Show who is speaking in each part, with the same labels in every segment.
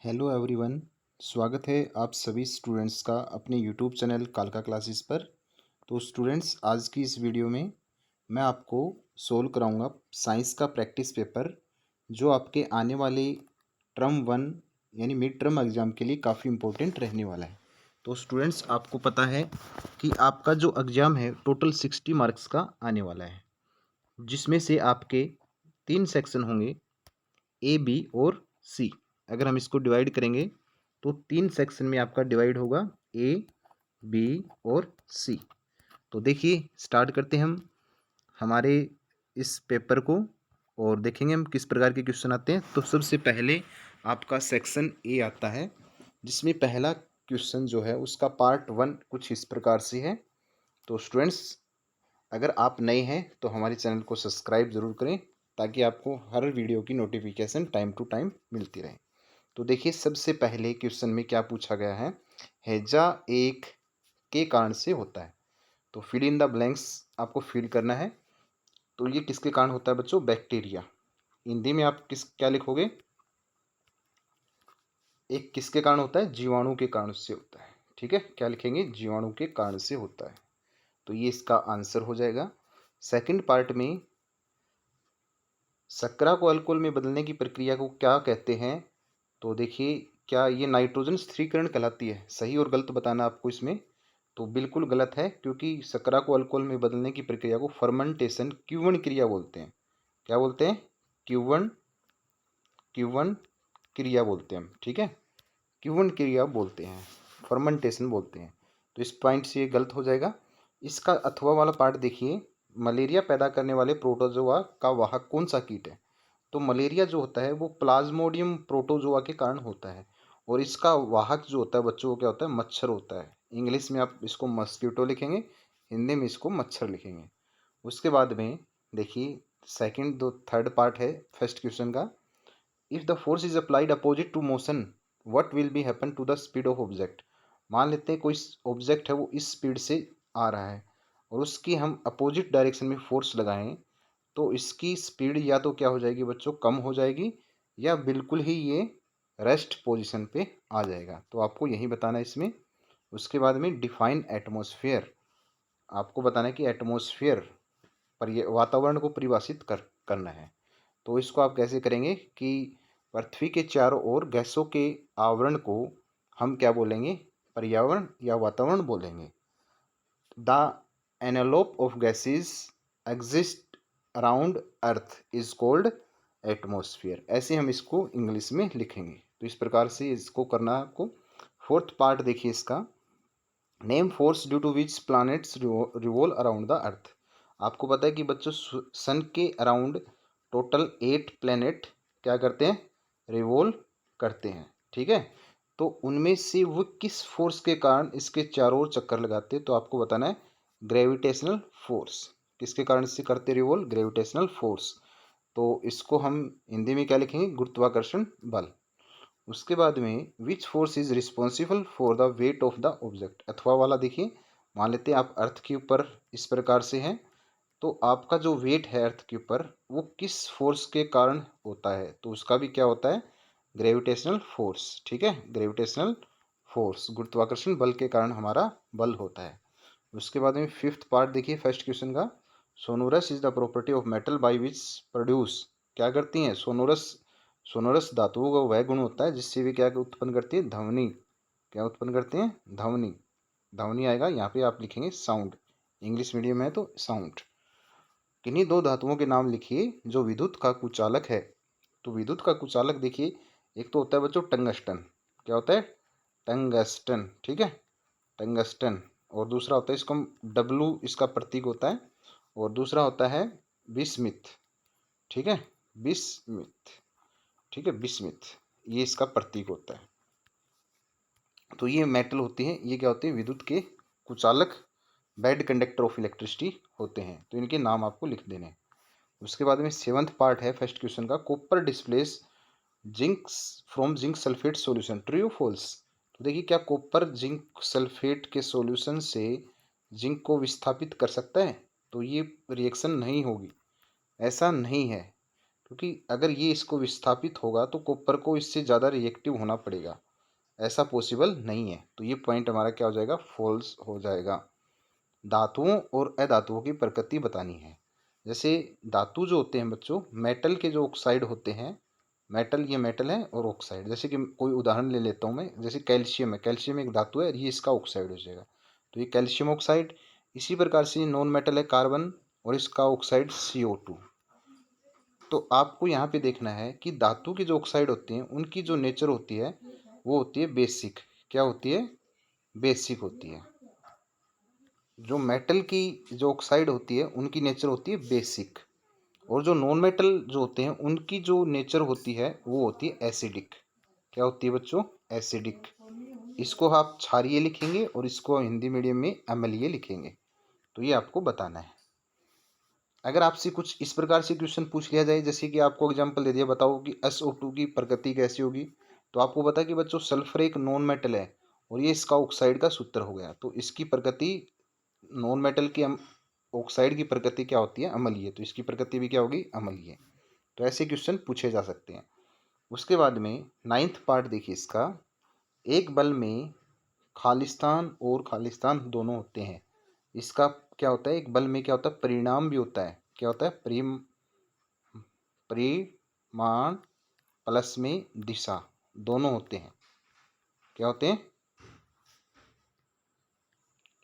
Speaker 1: Hello everyone. स्वागत है आप सभी स्टूडेंट्स का अपने यूट्यूब चैनल कालका क्लासेस पर। तो स्टूडेंट्स, आज की इस वीडियो में मैं आपको सोल्व कराऊंगा साइंस का प्रैक्टिस पेपर, जो आपके आने वाले टर्म 1 यानी मिड टर्म एग्ज़ाम के लिए काफ़ी इम्पोर्टेंट रहने वाला है। तो स्टूडेंट्स, आपको पता है कि आपका जो एग्ज़ाम है टोटल 60 मार्क्स का आने वाला है, जिसमें से आपके 3 सेक्शन होंगे, ए, बी और सी। अगर हम इसको डिवाइड करेंगे तो 3 सेक्शन में आपका डिवाइड होगा, ए, बी और सी। तो देखिए, स्टार्ट करते हैं हम हमारे इस पेपर को और देखेंगे हम किस प्रकार के क्वेश्चन आते हैं। तो सबसे पहले आपका सेक्शन ए आता है, जिसमें पहला क्वेश्चन जो है उसका पार्ट 1 कुछ इस प्रकार से है। तो स्टूडेंट्स, अगर आप नए हैं तो हमारे चैनल को सब्सक्राइब ज़रूर करें, ताकि आपको हर वीडियो की नोटिफिकेशन टाइम टू टाइम मिलती रहे। तो देखिए, सबसे पहले क्वेश्चन में क्या पूछा गया है, हैजा एक के कारण से होता है। तो फिल इन द ब्लैंक्स आपको फिल करना है। तो ये किसके कारण होता है बच्चों? बैक्टीरिया। हिंदी में आप क्या लिखोगे? एक किसके कारण होता है? जीवाणु के कारण से होता है। ठीक है, क्या लिखेंगे? जीवाणु के कारण से होता है। तो ये इसका आंसर हो जाएगा। सेकंड पार्ट में शर्करा को अल्कोहल में बदलने की प्रक्रिया को क्या कहते हैं? तो देखिए, क्या ये नाइट्रोजन स्थिरीकरण कहलाती है? सही और गलत बताना आपको इसमें। तो बिल्कुल गलत है, क्योंकि शर्करा को अल्कोहल में बदलने की प्रक्रिया को फर्मेंटेशन क्यूवन क्रिया बोलते हैं। क्या बोलते हैं? क्यूवन क्यूवन क्रिया बोलते हैं हम। ठीक है, क्यूवन क्रिया बोलते हैं, फर्मेंटेशन बोलते हैं। तो इस पॉइंट से ये गलत हो जाएगा। इसका अथवा वाला पार्ट देखिए, मलेरिया पैदा करने वाले प्रोटोजोआ का वाहक कौन सा कीट है? तो मलेरिया जो होता है वो प्लाज्मोडियम प्रोटोजोआ के कारण होता है, और इसका वाहक जो होता है बच्चों को क्या होता है? मच्छर होता है। इंग्लिश में आप इसको मस्कीटो लिखेंगे, हिंदी में इसको मच्छर लिखेंगे। उसके बाद में देखिए, सेकंड दो थर्ड पार्ट है फर्स्ट क्वेश्चन का। If the force is applied opposite to motion, what will be happen to the speed of object. मान लेते हैं कोई ऑब्जेक्ट है, वो इस स्पीड से आ रहा है और उसकी हम अपोजिट डायरेक्शन में फोर्स लगाएं, तो इसकी स्पीड या तो क्या हो जाएगी बच्चों? कम हो जाएगी, या बिल्कुल ही ये रेस्ट पोजीशन पे आ जाएगा। तो आपको यही बताना है इसमें। उसके बाद में डिफाइन एटमॉस्फेयर, आपको बताना है कि एटमॉस्फेयर पर ये वातावरण को परिभाषित करना है। तो इसको आप कैसे करेंगे कि पृथ्वी के चारों ओर गैसों के आवरण को हम क्या बोलेंगे? पर्यावरण या वातावरण बोलेंगे। The envelope of gases exist around earth is called atmosphere. ऐसे हम इसको इंग्लिश में लिखेंगे। तो इस प्रकार से इसको करना है आपको। फोर्थ पार्ट देखिए इसका, name force due to which planets revolve around the earth. आपको पता है कि बच्चों, सन के अराउंड टोटल 8 प्लैनेट क्या करते हैं? रिवॉल्व करते हैं। ठीक है, तो उनमें से वो किस फोर्स के कारण इसके चारों ओर चक्कर लगाते हैं? तो आपको बताना है ग्रेविटेशनल फोर्स। किसके कारण से करते रिवॉल्व? Gravitational force. तो इसको हम हिंदी में क्या लिखेंगे? गुरुत्वाकर्षण बल। उसके बाद में which force is responsible for the weight of the object. अथवा वाला देखिए, मान लेते हैं आप अर्थ के ऊपर इस प्रकार से हैं, तो आपका जो वेट है अर्थ के ऊपर, वो किस फोर्स के कारण होता है? तो उसका भी क्या होता है? Gravitational force. ठीक है, ग्रेविटेशनल फोर्स, गुरुत्वाकर्षण बल के कारण हमारा बल होता है। उसके बाद में फिफ्थ पार्ट देखिए फर्स्ट क्वेश्चन का, sonorous is the property of metal by which produce. क्या करती हैं? सोनोरस, सोनोरस धातुओं का वह गुण होता है जिससे वे क्या उत्पन्न करती है? ध्वनि। क्या उत्पन्न करते हैं? ध्वनि। ध्वनि आएगा यहाँ पे, आप लिखेंगे साउंड। इंग्लिश मीडियम है तो साउंड। किन्हीं दो धातुओं के नाम लिखिए जो विद्युत का कुचालक है। तो विद्युत का कुचालक देखिए, एक तो होता है बच्चों टंगस्टन। क्या होता है? टंगस्टन। ठीक है, टंगस्टन। और दूसरा होता है, इसको हम डब्लू इसका प्रतीक होता है, और दूसरा होता है बिस्मिथ। ठीक है, बिस्मिथ। ठीक है, बिस्मिथ, ये इसका प्रतीक होता है। तो ये मेटल होती है, ये क्या होते हैं? विद्युत के कुचालक, बैड कंडक्टर ऑफ इलेक्ट्रिसिटी होते हैं। तो इनके नाम आपको लिख देने हैं। उसके बाद में सेवंथ पार्ट है फर्स्ट क्वेश्चन का, copper displace zinc from zinc sulphate solution, true false. तो देखिए, क्या कॉपर जिंक सल्फेट के सॉल्यूशन से जिंक को विस्थापित कर सकता है? तो ये रिएक्शन नहीं होगी, ऐसा नहीं है। क्योंकि अगर ये इसको विस्थापित होगा तो कॉपर को इससे ज़्यादा रिएक्टिव होना पड़ेगा, ऐसा पॉसिबल नहीं है। तो ये पॉइंट हमारा क्या हो जाएगा, फॉल्स हो जाएगा। धातुओं और अधातुओं की प्रकृति बतानी है। जैसे धातु जो होते हैं बच्चों, मेटल के जो ऑक्साइड होते हैं, मेटल ये मेटल है और ऑक्साइड, जैसे कि कोई उदाहरण ले लेता हूँ मैं, जैसे कैल्शियम है, कैल्शियम एक धातु है, ये इसका ऑक्साइड हो जाएगा, तो ये कैल्शियम ऑक्साइड। इसी प्रकार से नॉन मेटल है कार्बन और इसका ऑक्साइड CO2। तो आपको यहाँ पे देखना है कि धातु की जो ऑक्साइड होती हैं उनकी जो नेचर होती है वो होती है बेसिक। क्या होती है, बेसिक होती है। जो मेटल की जो ऑक्साइड होती है उनकी नेचर होती है बेसिक, और जो नॉन मेटल जो होते हैं उनकी जो नेचर होती है वो होती है एसिडिक। क्या होती है बच्चों, एसिडिक। इसको आप क्षारीय लिखेंगे और इसको हिंदी मीडियम में अम्लीय लिखेंगे। तो ये आपको बताना है। अगर आपसे कुछ इस प्रकार से क्वेश्चन पूछ लिया जाए, जैसे कि आपको एग्जांपल दे दिया, बताओ कि SO2 की प्रकृति कैसी होगी, तो आपको पता कि बच्चों सल्फर एक नॉन मेटल है और ये इसका ऑक्साइड का सूत्र हो गया, तो इसकी प्रकृति नॉन मेटल की ऑक्साइड की प्रकृति क्या होती है, अम्लीय, तो इसकी प्रकृति भी क्या होगी, अम्लीय। तो ऐसे क्वेश्चन पूछे जा सकते हैं। उसके बाद में 9th पार्ट देखिए इसका, एक बल में खालिस्तान और खालिस्तान दोनों होते हैं। इसका क्या होता है, एक बल में क्या होता है, परिणाम भी होता है। क्या होता है, परिमाण प्लस में दिशा दोनों होते हैं। क्या होते हैं,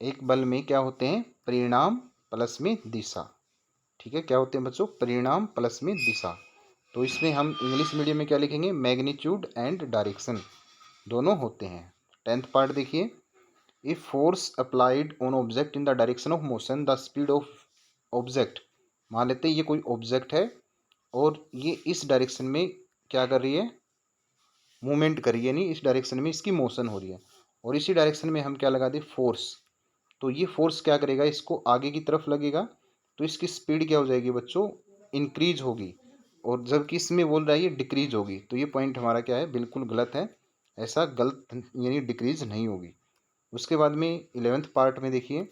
Speaker 1: एक बल में क्या होते हैं, परिणाम प्लस में दिशा। ठीक है, क्या होते हैं बच्चों, परिणाम प्लस में दिशा। तो इसमें हम इंग्लिश मीडियम में क्या लिखेंगे, मैग्नीट्यूड एंड डायरेक्शन दोनों होते हैं। 10th पार्ट देखिए, if force applied on object in the direction of motion the speed of object. मान लेते हैं ये कोई ऑब्जेक्ट है और ये इस डायरेक्शन में क्या कर रही है, मूवमेंट कर रही है, नहीं इस डायरेक्शन में इसकी मोशन हो रही है, और इसी डायरेक्शन में हम क्या लगा दें, फोर्स। तो ये फोर्स क्या करेगा, इसको आगे की तरफ लगेगा, तो इसकी स्पीड क्या हो जाएगी बच्चों, इंक्रीज होगी, और जबकि इसमें बोल रहा है ये डिक्रीज होगी। तो ये पॉइंट हमारा क्या है, बिल्कुल गलत है। ऐसा गलत यानी डिक्रीज नहीं होगी। उसके बाद में 11th पार्ट में देखिए,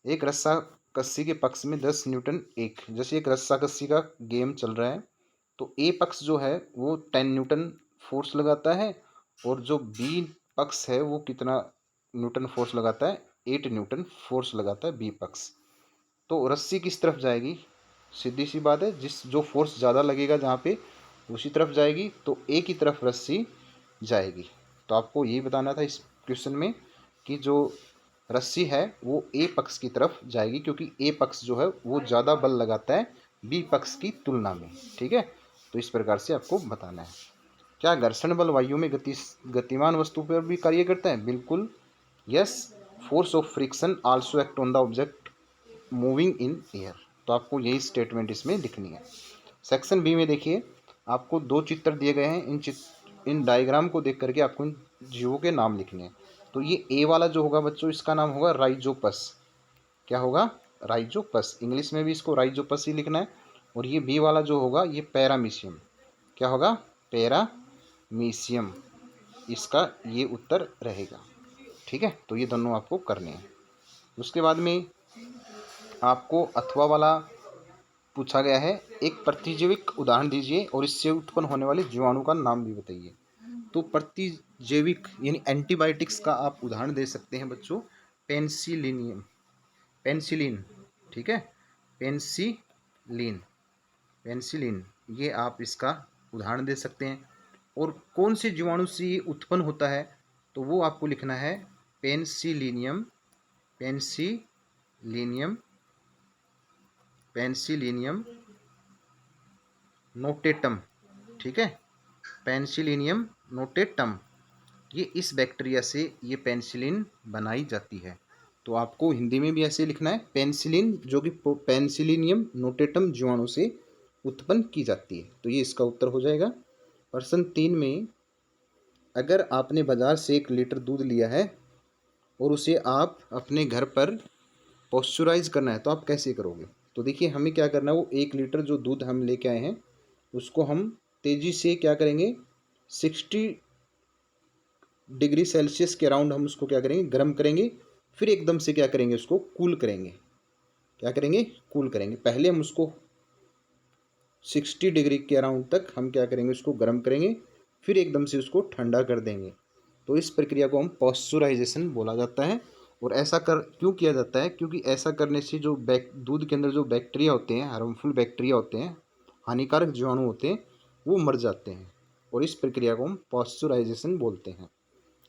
Speaker 1: एक रस्सा कस्सी के पक्ष में 10 न्यूटन एक, जैसे एक रस्सा कस्सी का गेम चल रहा है, तो ए पक्ष जो है वो 10 न्यूटन फोर्स लगाता है, और जो बी पक्ष है वो कितना न्यूटन फोर्स लगाता है, 8 न्यूटन फोर्स लगाता है बी पक्ष। तो रस्सी किस तरफ जाएगी, सीधी सी बात है, जिस जो फोर्स ज़्यादा लगेगा जहाँ पे उसी तरफ जाएगी, तो ए की तरफ रस्सी जाएगी। तो आपको यही बताना था इस क्वेश्चन में कि जो रस्सी है वो ए पक्ष की तरफ जाएगी, क्योंकि ए पक्ष जो है वो ज़्यादा बल लगाता है बी पक्ष की तुलना में। ठीक है, तो इस प्रकार से आपको बताना है। क्या घर्षण बल वायु में गतिमान वस्तु पर भी कार्य करता है, बिल्कुल yes. Force of friction also act on the object moving in air. तो आपको यही स्टेटमेंट इसमें लिखनी है। सेक्शन बी में देखिए, आपको दो चित्र दिए गए हैं, इन डायग्राम को देख करके आपको इन जीवों के नाम लिखने हैं। तो ये ए वाला जो होगा बच्चों, इसका नाम होगा राइजोपस। क्या होगा, राइजोपस। इंग्लिश में भी इसको राइजोपस ही लिखना है। और ये बी वाला जो होगा ये पैरामीशियम। क्या होगा, पैरामीशियम। इसका ये उत्तर रहेगा। ठीक है, तो ये दोनों आपको करने हैं। उसके बाद में आपको अथवा वाला पूछा गया है, एक प्रतिजैविक उदाहरण दीजिए और इससे उत्पन्न होने वाले जीवाणु का नाम भी बताइए। तो प्रतिजैविक यानी एंटीबायोटिक्स का आप उदाहरण दे सकते हैं बच्चों, पेनिसिलिन। पेनिसिलिन, ठीक है, पेनिसिलिन, पेनिसिलिन, ये आप इसका उदाहरण दे सकते हैं। और कौन से जीवाणु से ये उत्पन्न होता है, तो वो आपको लिखना है पेनिसिलिनियम, पेनिसिलिनियम, पेनिसिलिनियम नोटेटम। ठीक है, पेनिसिलिनियम नोटेटम, ये इस बैक्टीरिया से ये पेनिसिलिन बनाई जाती है। तो आपको हिंदी में भी ऐसे लिखना है, पेनिसिलिन जो कि पेनिसिलिनियम नोटेटम जीवाणु से उत्पन्न की जाती है। तो ये इसका उत्तर हो जाएगा। प्रश्न 3 में, अगर आपने बाजार से 1 लीटर दूध लिया है और उसे आप अपने घर पर पॉस्चराइज करना है, तो आप कैसे करोगे। तो देखिए हमें क्या करना है, वो 1 लीटर जो दूध हम लेके आए हैं उसको हम तेज़ी से क्या करेंगे, 60 डिग्री सेल्सियस के अराउंड हम उसको क्या करेंगे, गर्म करेंगे। फिर एकदम से क्या करेंगे, उसको कूल करेंगे। क्या करेंगे, कूल करेंगे। पहले हम उसको 60 डिग्री के अराउंड तक हम क्या करेंगे, उसको गर्म करेंगे, फिर एकदम से उसको ठंडा कर देंगे। तो इस प्रक्रिया को हम पॉस्चराइजेशन बोला जाता है। और ऐसा कर क्यों किया जाता है, क्योंकि ऐसा करने से जो दूध के अंदर जो बैक्टीरिया होते हैं, हार्मफुल बैक्टीरिया होते हैं, हानिकारक जीवाणु होते हैं, वो मर जाते हैं। और इस प्रक्रिया को हम पॉस्चराइजेशन बोलते हैं।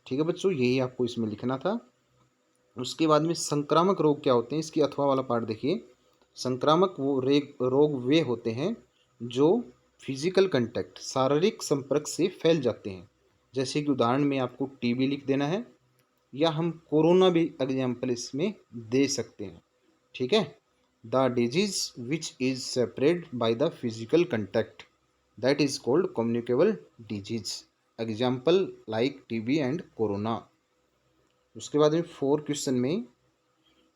Speaker 1: ठीक है बच्चों, यही आपको इसमें लिखना था। उसके बाद में संक्रामक रोग क्या होते हैं, इसकी अथवा वाला पार्ट देखिए। संक्रामक वो रोग वे होते हैं जो फिजिकल कंटैक्ट, शारीरिक संपर्क से फैल जाते हैं। जैसे कि उदाहरण में आपको टीबी लिख देना है, या हम कोरोना भी एग्जाम्पल इसमें दे सकते हैं। ठीक है, the disease which is spread by the physical contact, that is called communicable disease. Example like TB and corona. उसके बाद में 4 क्वेश्चन में,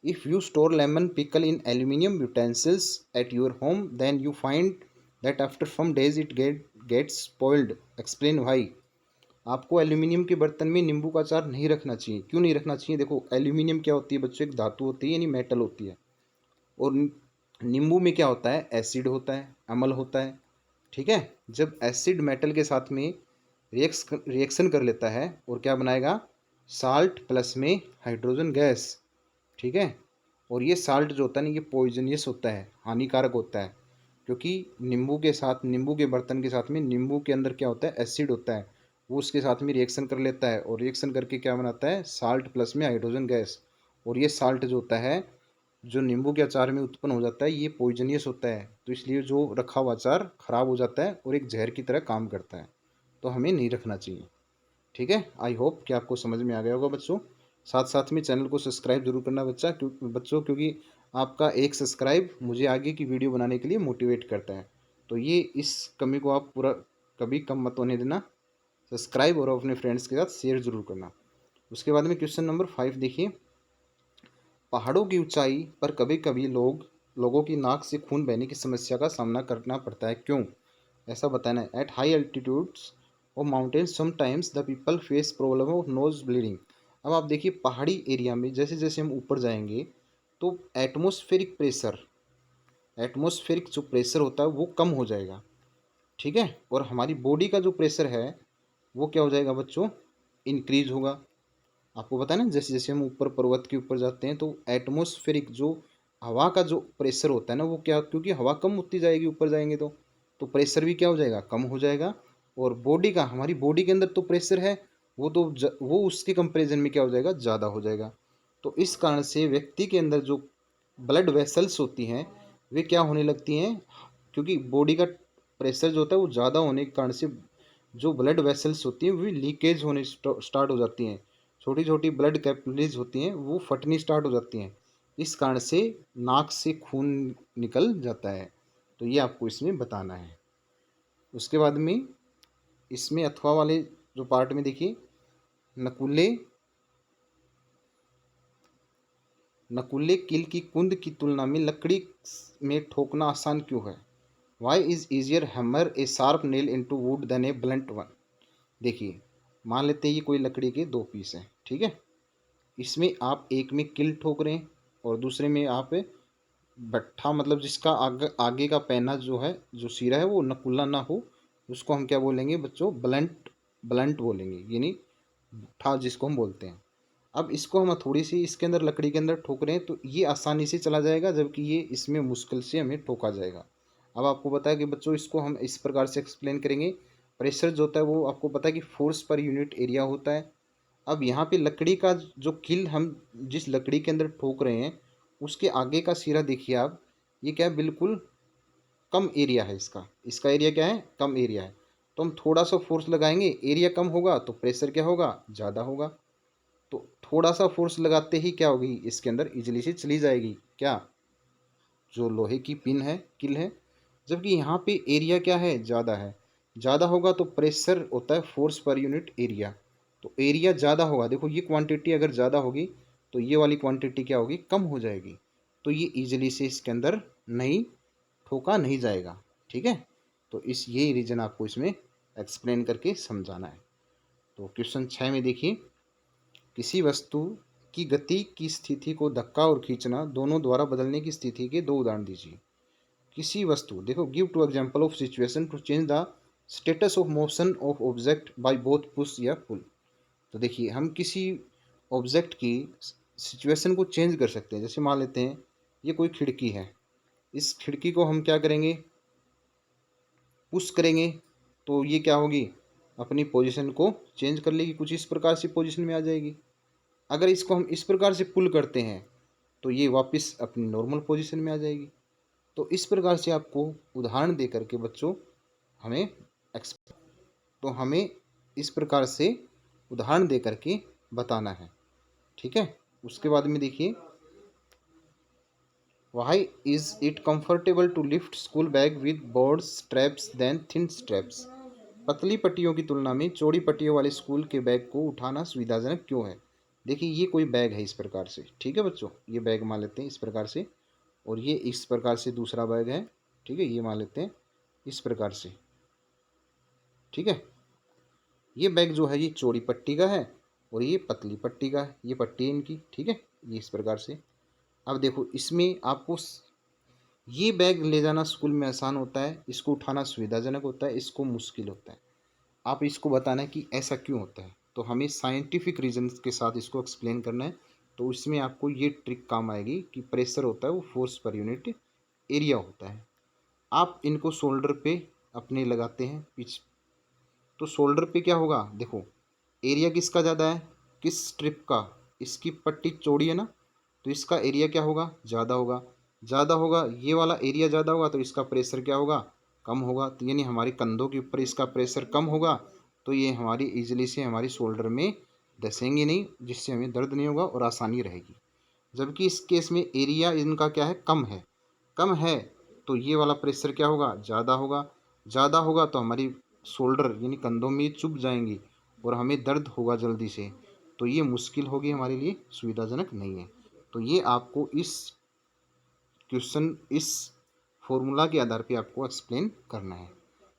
Speaker 1: if you store lemon pickle in aluminium utensils at your home then you find that after some days it gets spoiled, explain why. आपको aluminium के बर्तन में नींबू का अचार नहीं रखना चाहिए। क्यों नहीं रखना चाहिए? देखो, एल्यूमिनियम क्या होती है बच्चों, एक धातु होती है, यानी मेटल होती है। और नींबू में क्या होता है, एसिड होता है, अम्ल होता है। ठीक है, जब एसिड मेटल के साथ में रिएक्शन कर लेता है और क्या बनाएगा, साल्ट प्लस में हाइड्रोजन गैस। ठीक है, और ये साल्ट जो होता है ना, ये पॉइजनियस होता है, हानिकारक होता है। क्योंकि नींबू के साथ, नींबू के बर्तन के साथ में, नींबू के अंदर क्या होता है, एसिड होता है, वो उसके साथ में रिएक्शन कर लेता है, और रिएक्शन करके क्या बनाता है, साल्ट प्लस में हाइड्रोजन गैस। और ये साल्ट जो होता है, जो नींबू के अचार में उत्पन्न हो जाता है, ये पॉइजनियस होता है। तो इसलिए जो रखा हुआ अचार खराब हो जाता है और एक जहर की तरह काम करता है। तो हमें नहीं रखना चाहिए। ठीक है, आई होप कि आपको समझ में आ गया होगा बच्चों। साथ साथ में चैनल को सब्सक्राइब जरूर करना बच्चों, क्योंकि आपका एक सब्सक्राइब मुझे आगे की वीडियो बनाने के लिए मोटिवेट करता है। तो ये इस कमी को आप पूरा कभी कम मत होने देना। सब्सक्राइब और अपने फ्रेंड्स के साथ शेयर जरूर करना। उसके बाद में क्वेश्चन नंबर 5 देखिए। पहाड़ों की ऊंचाई पर कभी कभी लोगों की नाक से खून बहने की समस्या का सामना करना पड़ता है, क्यों? ऐसा बताना है। एट हाई एल्टीट्यूड्स और mountains sometimes the people face problem of nose bleeding. अब आप देखिए, पहाड़ी एरिया में जैसे जैसे हम ऊपर जाएंगे तो एटमोस्फेरिक जो प्रेशर होता है वो कम हो जाएगा। ठीक है, और हमारी बॉडी का जो प्रेशर है वो क्या हो जाएगा बच्चों, इंक्रीज होगा। आपको पता है ना, जैसे जैसे हम ऊपर पर्वत के ऊपर जाते हैं तो एटमोस्फेरिक जो हवा का जो प्रेशर होता है ना, वो क्या, क्योंकि हवा कम होती जाएगी ऊपर जाएंगे तो प्रेशर भी क्या हो जाएगा, कम हो जाएगा। और बॉडी का, हमारी बॉडी के अंदर तो प्रेशर है, वो उसके कंपैरिजन में क्या हो जाएगा, ज़्यादा हो जाएगा। तो इस कारण से व्यक्ति के अंदर जो ब्लड वेसल्स होती हैं वे क्या होने लगती हैं, क्योंकि बॉडी का प्रेशर जो होता है वो ज़्यादा होने के कारण से जो ब्लड वेसल्स होती हैं वो लीकेज होने स्टार्ट हो जाती हैं। छोटी छोटी ब्लड कैपिलरीज होती हैं वो फटनी स्टार्ट हो जाती हैं। इस कारण से नाक से खून निकल जाता है। तो ये आपको इसमें बताना है। उसके बाद में इसमें अथवा वाले जो पार्ट में देखिए, नकुले नकुले किल की कुंद की तुलना में लकड़ी में ठोकना आसान क्यों है? Why is easier hammer a sharp nail into wood than a blunt one. देखिए, मान लेते हैं ये कोई लकड़ी के 2 पीस हैं। ठीक है, इसमें आप एक में किल ठोक रहे हैं और दूसरे में आप भट्ठा, मतलब जिसका आगे का पैना जो है, जो सिरा है वो नकुला ना हो, उसको हम क्या बोलेंगे बच्चों, ब्लंट। ब्लंट बोलेंगे, यानी भट्ठा जिसको हम बोलते हैं। अब इसको हम थोड़ी सी इसके अंदर, लकड़ी के अंदर ठोक रहे हैं तो ये आसानी से चला जाएगा, जबकि ये इसमें मुश्किल से हमें ठोका जाएगा। अब आपको पता है कि बच्चों, इसको हम इस प्रकार से एक्सप्लेन करेंगे। प्रेशर जो होता है वो आपको पता है कि फोर्स पर यूनिट एरिया होता है। अब यहाँ पे लकड़ी का जो किल हम जिस लकड़ी के अंदर ठोक रहे हैं उसके आगे का सिरा देखिए आप, ये क्या है, बिल्कुल कम एरिया है इसका। इसका एरिया क्या है, कम एरिया है। तो हम थोड़ा सा फोर्स लगाएंगे, एरिया कम होगा तो प्रेशर क्या होगा, ज़्यादा होगा। तो थोड़ा सा फोर्स लगाते ही क्या होगी, इसके अंदर इजीली से चली जाएगी क्या, जो लोहे की पिन है, किल है। जबकि यहाँ पे एरिया क्या है, ज़्यादा है। ज़्यादा होगा तो प्रेशर होता है फोर्स पर यूनिट एरिया। तो एरिया ज़्यादा होगा, देखो ये क्वांटिटी अगर ज़्यादा होगी तो ये वाली क्वांटिटी क्या होगी, कम हो जाएगी। तो ये इजीली से इसके अंदर नहीं ठोका नहीं जाएगा। ठीक है, तो इस यही रीज़न आपको इसमें एक्सप्लेन करके समझाना है। तो क्वेश्चन 6 में देखिए, किसी वस्तु की गति की स्थिति को धक्का और खींचना दोनों द्वारा बदलने की स्थिति के 2 उदाहरण दीजिए। किसी वस्तु, देखो give two example of situation to change the status of motion of object by both push या पुल। तो देखिए हम किसी ऑब्जेक्ट की सिचुएशन को चेंज कर सकते हैं। जैसे मान लेते हैं ये कोई खिड़की है, इस खिड़की को हम क्या करेंगे, पुश करेंगे तो ये क्या होगी, अपनी पोजीशन को चेंज कर लेगी, कुछ इस प्रकार से पोजीशन में आ जाएगी। अगर इसको हम इस प्रकार से पुल करते हैं तो ये वापस अपनी नॉर्मल पोजीशन में आ जाएगी। तो इस प्रकार से आपको उदाहरण दे करके बच्चों हमें तो हमें इस प्रकार से उदाहरण दे करके बताना है, ठीक है। उसके बाद में देखिए, why is it comfortable to lift school bag with broad straps than thin straps. पतली पट्टियों की तुलना में चौड़ी पट्टियों वाले स्कूल के बैग को उठाना सुविधाजनक क्यों है। देखिए ये कोई बैग है इस प्रकार से, ठीक है बच्चों, ये बैग मान लेते हैं इस प्रकार से, और ये इस प्रकार से दूसरा बैग है, ठीक है, ये मान लेते हैं इस प्रकार से, ठीक है। ये बैग जो है ये चौड़ी पट्टी का है और ये पतली पट्टी का है, ये पट्टी है इनकी, ठीक है, ये इस प्रकार से। अब देखो इसमें आपको ये बैग ले जाना स्कूल में आसान होता है, इसको उठाना सुविधाजनक होता है, इसको मुश्किल होता है। आप इसको बताना है कि ऐसा क्यों होता है, तो हमें साइंटिफिक रीजंस के साथ इसको एक्सप्लेन करना है। तो इसमें आपको ये ट्रिक काम आएगी कि प्रेशर होता है वो फोर्स पर यूनिट एरिया होता है। आप इनको शोल्डर पे अपने लगाते हैं पिच, तो शोल्डर पे क्या होगा, देखो एरिया किसका ज़्यादा है, किस स्ट्रिप का, इसकी पट्टी चौड़ी है ना, तो इसका एरिया क्या होगा, ज़्यादा होगा। ज़्यादा होगा, ये वाला एरिया ज़्यादा होगा तो इसका प्रेशर क्या होगा, कम होगा। तो यानी हमारे कंधों के ऊपर इसका प्रेशर कम होगा, तो ये हमारी ईजिली से हमारी शोल्डर में धसेंगे नहीं, जिससे हमें दर्द नहीं होगा और आसानी रहेगी। जबकि इस केस में एरिया इनका क्या है, कम है, कम है, तो ये वाला प्रेशर क्या होगा, ज़्यादा होगा। ज़्यादा होगा तो हमारी शोल्डर यानी कंधों में चुभ जाएंगी और हमें दर्द होगा जल्दी से, तो ये मुश्किल होगी, हमारे लिए सुविधाजनक नहीं है। तो ये आपको इस क्वेश्चन, इस फॉर्मूला के आधार पे आपको एक्सप्लेन करना है।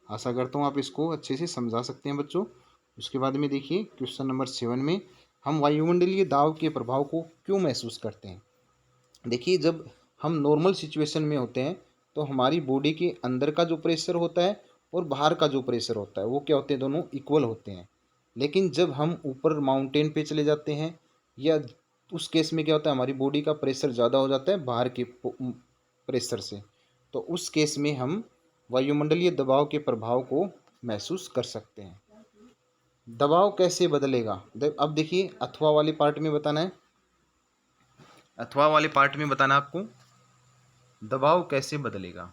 Speaker 1: आशा करता हूँ आप इसको अच्छे से समझा सकते हैं बच्चों। उसके बाद में देखिए क्वेश्चन नंबर 7 में, हम वायुमंडलीय दाब के प्रभाव को क्यों महसूस करते हैं। देखिए जब हम नॉर्मल सिचुएशन में होते हैं तो हमारी बॉडी के अंदर का जो प्रेशर होता है और बाहर का जो प्रेशर होता है वो क्या होते हैं, दोनों इक्वल होते हैं। लेकिन जब हम ऊपर माउंटेन पे चले जाते हैं या उस केस में क्या होता है, हमारी बॉडी का प्रेशर ज़्यादा हो जाता है बाहर के प्रेशर से, तो उस केस में हम वायुमंडलीय दबाव के प्रभाव को महसूस कर सकते हैं। दबाव कैसे बदलेगा, अब देखिए अथवा वाले पार्ट में बताना है, अथवा वाले पार्ट में बताना आपको दबाव कैसे बदलेगा।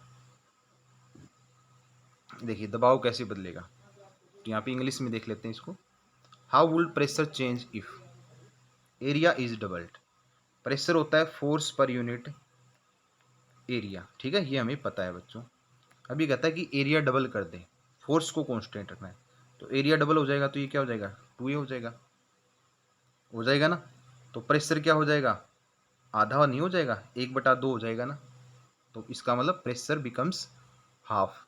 Speaker 1: देखिए दबाव कैसे बदलेगा, तो यहाँ पे इंग्लिश में देख लेते हैं इसको। How would pressure change if area is doubled. Pressure होता है फोर्स पर यूनिट एरिया, ठीक है, ये हमें पता है बच्चों। अभी कहता है कि एरिया डबल कर दें, फोर्स को कांस्टेंट रखना है, तो एरिया डबल हो जाएगा तो ये क्या हो जाएगा, 2a हो जाएगा ना। तो प्रेशर क्या हो जाएगा, आधा नहीं हो जाएगा, 1/2 हो जाएगा ना। तो इसका मतलब प्रेशर बिकम्स हाफ।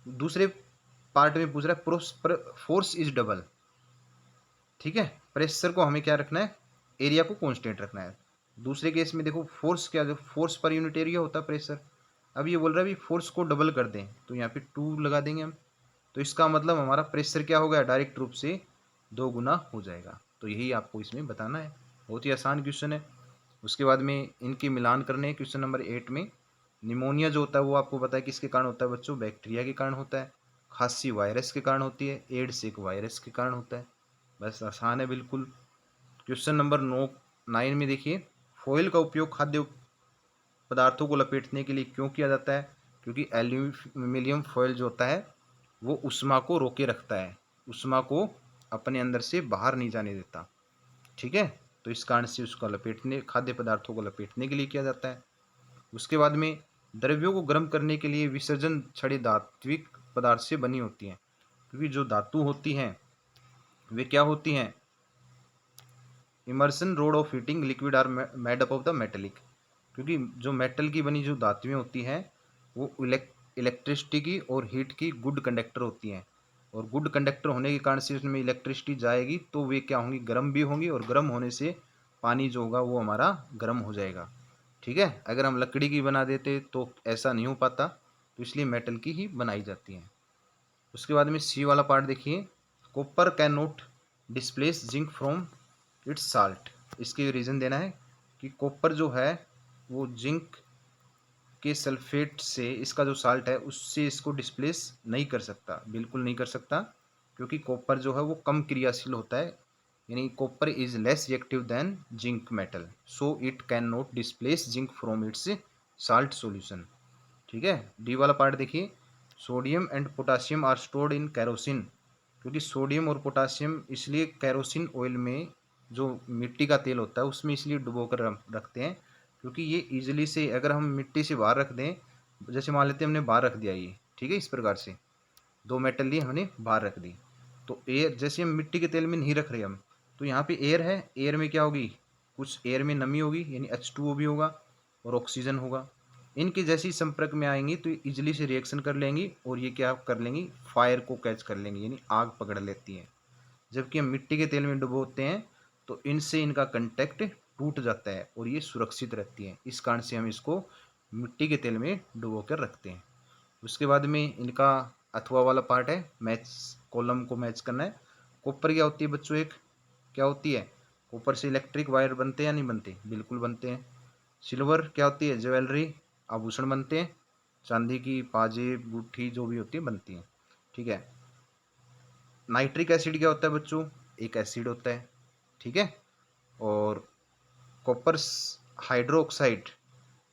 Speaker 1: दूसरे पार्ट में पूछ रहा है फोर्स इज डबल, ठीक है, प्रेशर को हमें क्या रखना है, एरिया को कांस्टेंट रखना है। दूसरे केस में देखो फोर्स क्या, जो फोर्स पर यूनिट एरिया होता है प्रेशर, अब ये बोल रहा है भी फोर्स को डबल कर दें, तो यहाँ पे 2 लगा देंगे हम, तो इसका मतलब हमारा प्रेशर क्या हो गया, डायरेक्ट रूप से 2 गुना हो जाएगा। तो यही आपको इसमें बताना है, बहुत ही आसान क्वेश्चन है। उसके बाद में इनके मिलान करने हैं। क्वेश्चन नंबर 8 में, निमोनिया जो होता है वो आपको पता है किसके कारण होता है बच्चों, बैक्टीरिया के कारण होता है। खांसी वायरस के कारण होती है, एड्स एक वायरस के कारण होता है। बस आसान है बिल्कुल। क्वेश्चन नंबर 9 में देखिए, फॉइल का उपयोग खाद्य पदार्थों को लपेटने के लिए क्यों किया जाता है, क्योंकि एल्यूमिनियम फॉइल जो होता है वो ऊष्मा को रोके रखता है, ऊष्मा को अपने अंदर से बाहर नहीं जाने देता, ठीक है। तो इस कारण से उसका लपेटने, खाद्य पदार्थों को लपेटने के लिए किया जाता है। उसके बाद में, द्रव्यों को गर्म करने के लिए विसर्जन छड़ें धात्विक पदार्थ से बनी होती हैं, क्योंकि जो धातु होती हैं वे क्या होती हैं, immersion rod of heating liquid are made up of the metallic, क्योंकि जो मेटल की बनी जो धातुएं होती हैं वो इलेक्ट्रिसिटी की और हीट की गुड कंडक्टर होती हैं, और गुड कंडक्टर होने के कारण से उसमें इलेक्ट्रिसिटी जाएगी तो वे क्या होंगी, गर्म भी होंगी, और गर्म होने से पानी जो होगा वो हमारा गर्म हो जाएगा, ठीक है। अगर हम लकड़ी की बना देते तो ऐसा नहीं हो पाता, तो इसलिए मेटल की ही बनाई जाती हैं। उसके बाद में सी वाला पार्ट देखिए, copper can not displace zinc from its salt. इसके रीज़न देना है कि कॉपर जो है वो जिंक के सल्फेट से, इसका जो साल्ट है उससे इसको डिस्प्लेस नहीं कर सकता, बिल्कुल नहीं कर सकता, क्योंकि कॉपर जो है वो कम क्रियाशील होता है, यानी copper is less reactive than zinc metal, so it can not displace zinc from its salt solution. ठीक है। डी वाला पार्ट देखिए, sodium and potassium are stored in kerosene. क्योंकि सोडियम और पोटासियम इसलिए कैरोसिन ऑयल में, जो मिट्टी का तेल होता है उसमें इसलिए डुबो कर रखते हैं, क्योंकि ये इजीली से अगर हम मिट्टी से बाहर रख दें, जैसे मान लेते हैं हमने बाहर रख दिया ये, ठीक है, इस प्रकार से दो मेटल लिए हमने बाहर रख दी, तो एयर, जैसे हम मिट्टी के तेल में नहीं रख रहे हम, तो यहाँ पे एयर है, एयर में क्या होगी, कुछ एयर में नमी होगी, यानी H2O भी होगा और ऑक्सीजन होगा। इनके जैसे ही संपर्क में आएंगी तो इजिली से रिएक्शन कर लेंगी और ये क्या कर लेंगी, फायर को कैच कर लेंगी, यानी आग पकड़ लेती हैं। जबकि हम मिट्टी के तेल में डुबोते हैं तो इनसे इनका कंटेक्ट टूट जाता है और ये सुरक्षित रहती हैं। इस कारण से हम इसको मिट्टी के तेल में डुबो कर रखते हैं। उसके बाद में इनका अथवा वाला पार्ट है, मैच, कॉलम को मैच करना है। कॉपर क्या होती है बच्चों, एक क्या होती है, कॉपर से इलेक्ट्रिक वायर बनते हैं या नहीं बनते, बिल्कुल बनते हैं। सिल्वर क्या होती है, ज्वेलरी, आभूषण बनते हैं, चांदी की पाजेब गुट्ठी जो भी होती है बनती हैं। ठीक है। नाइट्रिक एसिड क्या होता है बच्चों, एक एसिड होता है। ठीक है। और कॉपर हाइड्रोक्साइड,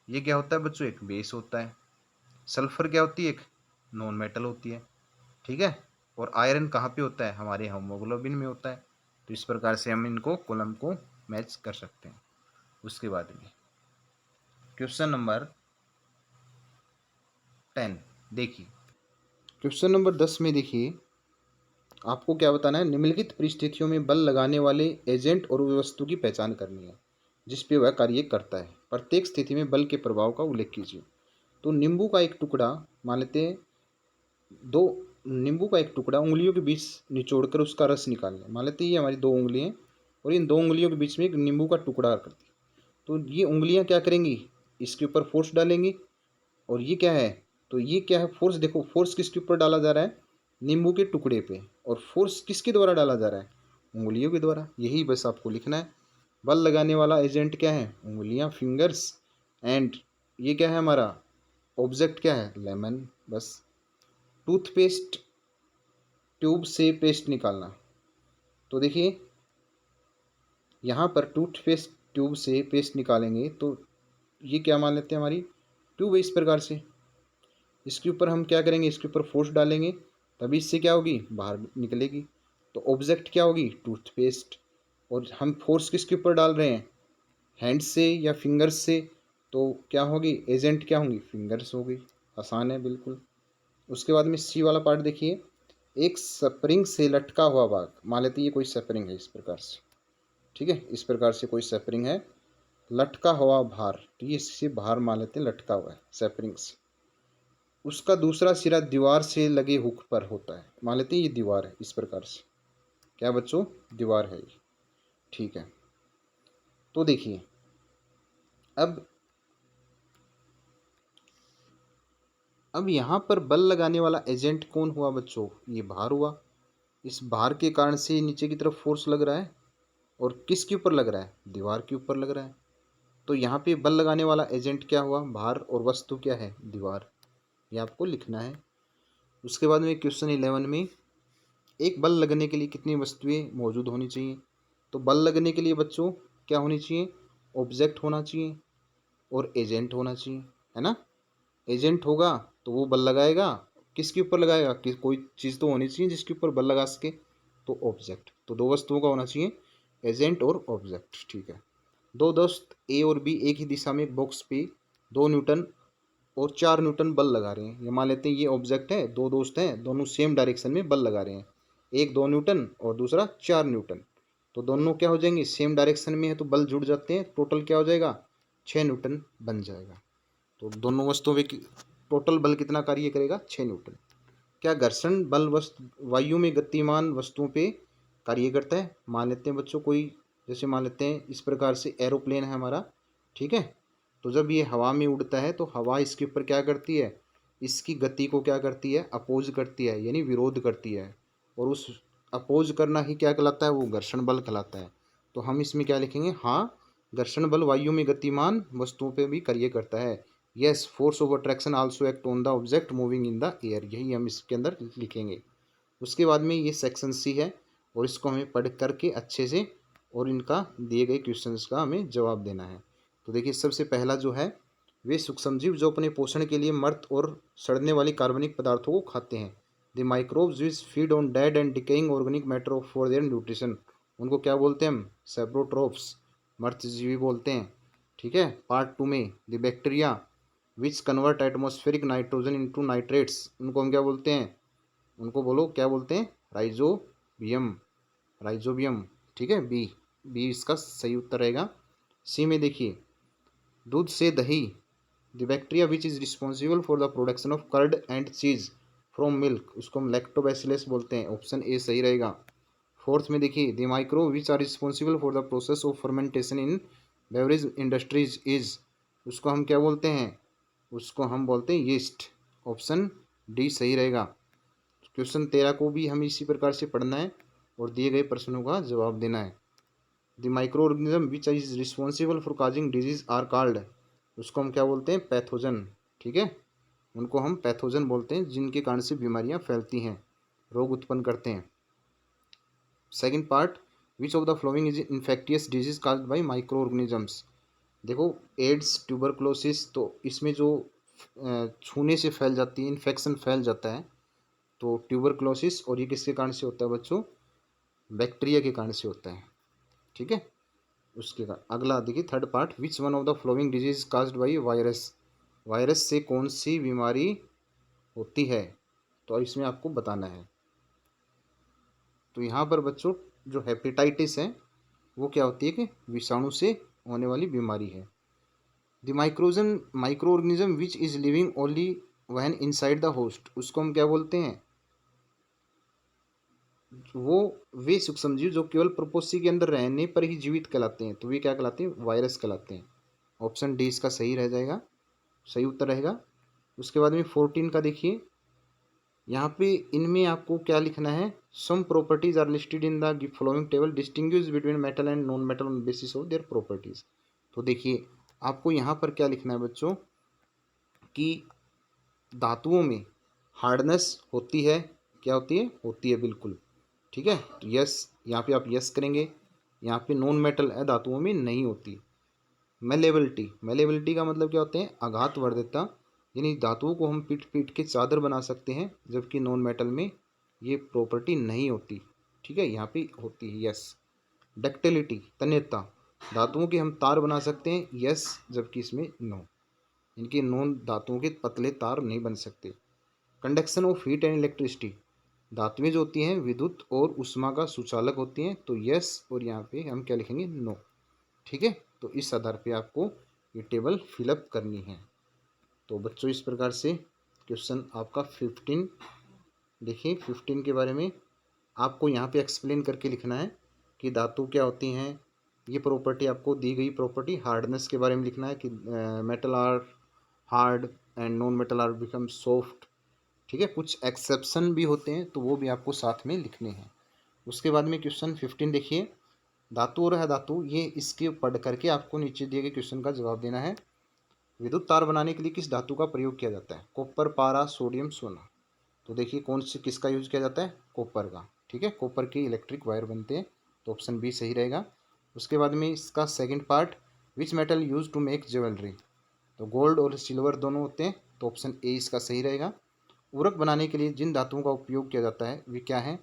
Speaker 1: ये क्या होता है बच्चों, एक बेस होता है। सल्फर क्या होती है, एक नॉन मेटल होती है। ठीक है। और आयरन कहाँ पे होता है, हमारे हीमोग्लोबिन में होता है। तो इस प्रकार से हम इनको कॉलम को मैच कर सकते हैं। उसके बाद में क्वेश्चन नंबर 10 देखिए, क्वेश्चन नंबर 10 में देखिए, आपको क्या बताना है, निम्नलिखित परिस्थितियों में बल लगाने वाले एजेंट और वस्तु की पहचान करनी है जिस पे वह कार्य करता है। प्रत्येक स्थिति में बल के प्रभाव का उल्लेख कीजिए। तो नींबू का एक टुकड़ा, मान लेते हैं दो, नींबू का एक टुकड़ा उंगलियों के बीच निचोड़कर उसका रस निकालना, मान लेते हैं ये हमारी दो उंगली हैं और इन दो उंगलियों के बीच में एक नींबू का टुकड़ा करती है। तो ये उंगलियां क्या करेंगी, इसके ऊपर फोर्स डालेंगी, और ये क्या है, तो ये क्या है, फोर्स, देखो फोर्स किसके ऊपर डाला जा रहा है, नींबू के टुकड़े पे, और फोर्स किसके द्वारा डाला जा रहा है, उंगलियों के द्वारा। यही बस आपको लिखना है। बल लगाने वाला एजेंट क्या है, उंगलियां, फिंगर्स, एंड ये क्या है हमारा ऑब्जेक्ट क्या है, लेमन, बस। टूथपेस्ट ट्यूब से पेस्ट निकालना, तो देखिए यहाँ पर टूथपेस्ट ट्यूब से पेस्ट निकालेंगे तो ये क्या मान लेते हैं, हमारी ट्यूब है, इस प्रकार से। इसके ऊपर हम क्या करेंगे, इसके ऊपर फोर्स डालेंगे, तभी इससे क्या होगी, बाहर निकलेगी। तो ऑब्जेक्ट क्या होगी, टूथपेस्ट। और हम फोर्स किसके ऊपर डाल रहे हैं, हैंड से या फिंगर्स से, तो क्या होगी, एजेंट क्या होंगी, फिंगर्स होगी। आसान है बिल्कुल। उसके बाद में सी वाला पार्ट देखिए, एक स्प्रिंग से लटका हुआ भाग, मान लेते हैं ये कोई स्प्रिंग है, इस प्रकार से, ठीक है, इस प्रकार से कोई स्प्रिंग है, लटका हुआ भार, तो ये इससे बाहर मान लेते हैं लटका हुआ है स्प्रिंग से। उसका दूसरा सिरा दीवार से लगे हुक पर होता है, मान लेते हैं ये दीवार है, इस प्रकार से, क्या बच्चों, दीवार है ये। ठीक है। तो देखिए अब यहाँ पर बल लगाने वाला एजेंट कौन हुआ बच्चों, ये भार हुआ। इस भार के कारण से नीचे की तरफ फोर्स लग रहा है, और किसके ऊपर लग रहा है, दीवार के ऊपर लग रहा है। तो यहाँ पे बल लगाने वाला एजेंट क्या हुआ, भार, और वस्तु क्या है, दीवार। ये आपको लिखना है। उसके बाद में क्वेश्चन 11 में, एक बल लगने के लिए कितनी वस्तुएं मौजूद होनी चाहिए। तो बल लगने के लिए बच्चों क्या होनी चाहिए, ऑब्जेक्ट होना चाहिए और एजेंट होना चाहिए, है ना। एजेंट होगा तो वो बल लगाएगा, किसके ऊपर लगाएगा, कि कोई चीज़ तो होनी चाहिए जिसके ऊपर बल लगा सके, तो ऑब्जेक्ट। तो दो वस्तुओं का होना चाहिए, एजेंट और ऑब्जेक्ट। ठीक है। दो दोस्त ए और बी एक ही दिशा में एक बॉक्स पे 2 न्यूटन और 4 न्यूटन बल लगा रहे हैं। ये मान लेते हैं ये ऑब्जेक्ट है, दो दोस्त हैं, दोनों सेम डायरेक्शन में बल लगा रहे हैं, एक 2 न्यूटन और दूसरा 4 न्यूटन। तो दोनों क्या हो जाएंगे, सेम डायरेक्शन में है तो बल जुड़ जाते हैं, टोटल क्या हो जाएगा, 6 न्यूटन बन जाएगा। तो दोनों वस्तुओं पे टोटल बल कितना कार्य करेगा, 6 न्यूटन। क्या घर्षण बल वायु में गतिमान वस्तुओं पे कार्य करता है। मान लेते हैं बच्चों कोई, जैसे मान लेते हैं इस प्रकार से एरोप्लेन है हमारा, ठीक है। तो जब ये हवा में उड़ता है तो हवा इसके ऊपर क्या करती है, इसकी गति को क्या करती है, अपोज करती है, यानी विरोध करती है। और उस अपोज करना ही क्या कहलाता है, वो घर्षण बल कहलाता है। तो हम इसमें क्या लिखेंगे, हाँ घर्षण बल वायु में गतिमान वस्तुओं पे भी कार्य करता है। Yes, force of attraction also act on the object moving in the air, यही हम इसके अंदर लिखेंगे। उसके बाद में ये सेक्शन सी है और इसको हमें पढ़ करके अच्छे से और इनका दिए गए क्वेश्चंस का हमें जवाब देना है। तो देखिए सबसे पहला जो है, वे सूक्ष्मजीव जो अपने पोषण के लिए मृत और सड़ने वाली कार्बनिक पदार्थों को खाते हैं। The microbes which feed on dead and decaying organic matter for their nutrition, उनको क्या बोलते हैं हम, सेप्रोट्रोप्स, मृतजीवी बोलते हैं। ठीक है, पार्ट 2 में the bacteria which convert atmospheric nitrogen into nitrates, उनको हम क्या बोलते हैं, उनको बोलो क्या बोलते हैं, राइजोबियम, राइजोबियम। ठीक है, बी, बी इसका सही उत्तर रहेगा। सी में देखिए, दूध से दही, the bacteria which is responsible for the production of curd and cheese from milk, उसको हम लैक्टोबैसिलस बोलते हैं, ऑप्शन ए सही रहेगा। फोर्थ में देखिए, the micro which are responsible for the process of fermentation in beverage industries is, उसको हम क्या बोलते हैं, उसको हम बोलते हैं यीस्ट, ऑप्शन डी सही रहेगा। क्वेश्चन 13 को भी हमें इसी प्रकार से पढ़ना है और दिए गए प्रश्नों का जवाब देना है। The microorganism which is responsible for causing disease are called, उसको हम क्या बोलते हैं, पैथोजन। ठीक है, उनको हम पैथोजन बोलते हैं, जिनके कारण से बीमारियां फैलती हैं, रोग उत्पन्न करते हैं। Second part, which of the following is infectious disease caused by micro organisms, देखो एड्स, ट्यूबरक्लोसिस, तो इसमें जो छूने से फैल जाती है, इन्फेक्शन फैल जाता है, तो ट्यूबरक्लोसिस, और ये किसके कारण से होता है बच्चों, बैक्टीरिया के कारण से होता है। ठीक है, उसके कारण अगला देखिए third part, which one of the flowing disease caused by virus, virus से कौन सी बीमारी होती है, तो इसमें आपको बताना है। तो यहाँ पर बच्चों जो हेपेटाइटिस है वो क्या होती है कि विषाणु से होने वाली बीमारी है। The microorganism which is living only when inside the host, उसको हम क्या बोलते हैं, वो वे सूक्ष्मजीव जो केवल प्रपोसी के अंदर रहने पर ही जीवित कहलाते हैं, तो वे क्या कहलाते हैं, वायरस कहलाते हैं। ऑप्शन डी इसका सही रह जाएगा, सही उत्तर रहेगा। उसके बाद में 14 का देखिए, यहाँ पे इनमें आपको क्या लिखना है, some properties are listed in the following table, distinguish between metal and non metal on basis of their properties. तो देखिए आपको यहाँ पर क्या लिखना है बच्चों, कि धातुओं में हार्डनेस होती है, क्या होती है, होती है बिल्कुल। ठीक है, तो यस, यहाँ पे आप यस करेंगे। यहाँ पे नॉन मेटल है, धातुओं में नहीं होती। मेलेबिलिटी, मेलेबिलिटी का मतलब क्या होते हैं, आघात वर्धकता, यानी धातुओं को हम पीट पीट के चादर बना सकते हैं, जबकि नॉन मेटल में ये प्रॉपर्टी नहीं होती। ठीक है, यहाँ पे होती है, यस। डक्टिलिटी, तन्यता, धातुओं के हम तार बना सकते हैं, यस, जबकि इसमें नो, इनके नॉन धातुओं के पतले तार नहीं बन सकते। Conduction of heat and electricity, धातुएं जो होती हैं विद्युत और ऊष्मा का सुचालक होती हैं, तो यस, और यहाँ पे हम क्या लिखेंगे, नो। ठीक है, तो इस आधार पे आपको ये टेबल फिलअप करनी है। तो बच्चों इस प्रकार से क्वेश्चन आपका 15, देखिए 15 के बारे में आपको यहाँ पे एक्सप्लेन करके लिखना है कि धातु क्या होती हैं, ये प्रॉपर्टी आपको दी गई प्रॉपर्टी, हार्डनेस के बारे में लिखना है कि metal are hard and non metal are become soft. ठीक है, कुछ एक्सेप्शन भी होते हैं, तो वो भी आपको साथ में लिखने हैं। उसके बाद में क्वेश्चन 15 देखिए, धातु और अधातु, ये इसके पढ़ करके आपको नीचे दिए गए क्वेश्चन का जवाब देना है। विद्युत तार बनाने के लिए किस धातु का प्रयोग किया जाता है, कॉपर, पारा, सोडियम, सोना। तो देखिए कौन से किसका यूज किया जाता है, कॉपर का। ठीक है, कॉपर के इलेक्ट्रिक वायर बनते हैं, तो ऑप्शन बी सही रहेगा। उसके बाद में इसका second part, which metal use to make jewellery, तो गोल्ड और सिल्वर दोनों होते हैं, तो ऑप्शन ए इसका सही रहेगा। उर्वरक बनाने के लिए जिन धातुओं का उपयोग किया जाता है वे क्या हैं,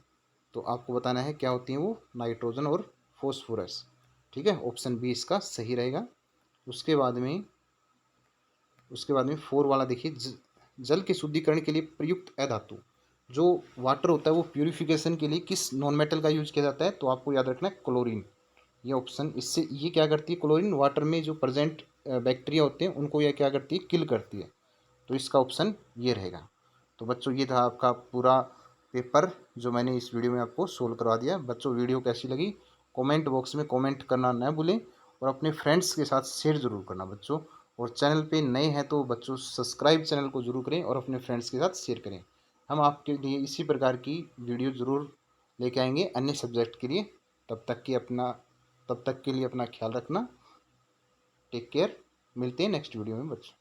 Speaker 1: तो आपको बताना है क्या होती हैं वो, नाइट्रोजन और फॉस्फोरस। ठीक है, ऑप्शन बी इसका सही रहेगा। उसके बाद में 4 वाला देखिए, जल के शुद्धिकरण के लिए प्रयुक्त अधातु, जो वाटर होता है वो प्यूरिफिकेशन के लिए किस नॉन मेटल का यूज किया जाता है, तो आपको याद रखना है क्लोरीन, ये ऑप्शन। इससे ये क्या करती है, क्लोरीन वाटर में जो प्रेजेंट बैक्टीरिया होते हैं उनको यह क्या करती है, किल करती है, तो इसका ऑप्शन ये रहेगा। तो बच्चों ये था आपका पूरा पेपर जो मैंने इस वीडियो में आपको सोल्व करवा दिया। बच्चों वीडियो कैसी लगी कमेंट बॉक्स में कमेंट करना न भूलें और अपने फ्रेंड्स के साथ शेयर ज़रूर करना बच्चों। और चैनल पे नए हैं तो बच्चों सब्सक्राइब चैनल को ज़रूर करें और अपने फ्रेंड्स के साथ शेयर करें। हम आपके लिए इसी प्रकार की वीडियो ज़रूर लेके आएंगे अन्य सब्जेक्ट के लिए। तब तक के लिए अपना ख्याल रखना। Take care. मिलते हैं नेक्स्ट वीडियो में बच्चों।